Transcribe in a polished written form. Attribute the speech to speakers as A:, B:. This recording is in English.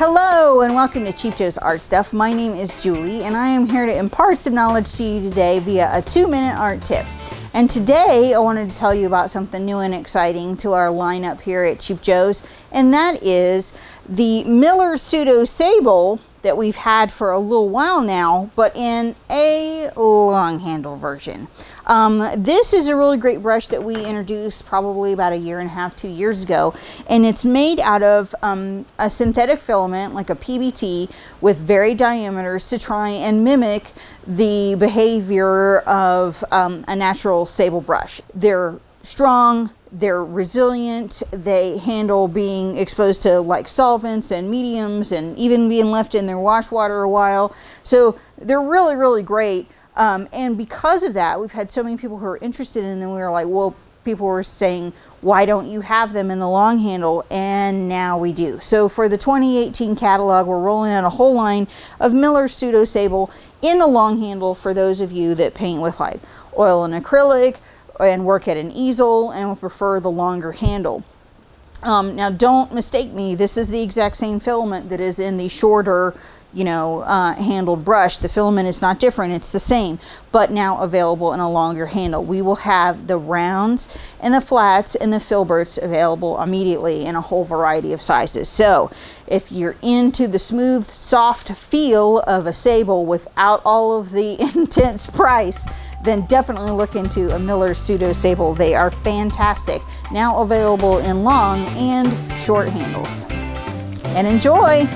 A: Hello and welcome to Cheap Joe's Art Stuff. My name is Julie and I am here to impart some knowledge to you today via a 2-minute art tip. And today I wanted to tell you about something new and exciting to our lineup here at Cheap Joe's, and that is the Miller Psuedo Sable that we've had for a little while now, but in a long handle version. This is a really great brush that we introduced probably about 1.5 years, 2 years ago, and it's made out of a synthetic filament like a PBT with varied diameters to try and mimic the behavior of a natural sable brush. They're strong, they're resilient, they handle being exposed to like solvents and mediums and even being left in their wash water a while. So they're really, really great. And because of that, we've had so many people who are interested in them. We were like, well, people were saying, why don't you have them in the long handle? And now we do. So for the 2018 catalog, we're rolling out a whole line of Miller Psuedo Sable in the long handle for those of you that paint with like oil and acrylic and work at an easel and would prefer the longer handle. Now don't mistake me, this is the exact same filament that is in the shorter, handled brush. The filament is not different, it's the same, but now available in a longer handle. We will have the rounds and the flats and the filberts available immediately in a whole variety of sizes. So if you're into the smooth, soft feel of a sable without all of the intense price, then definitely look into a Miller Psuedo Sable. They are fantastic. Now available in long and short handles. And enjoy!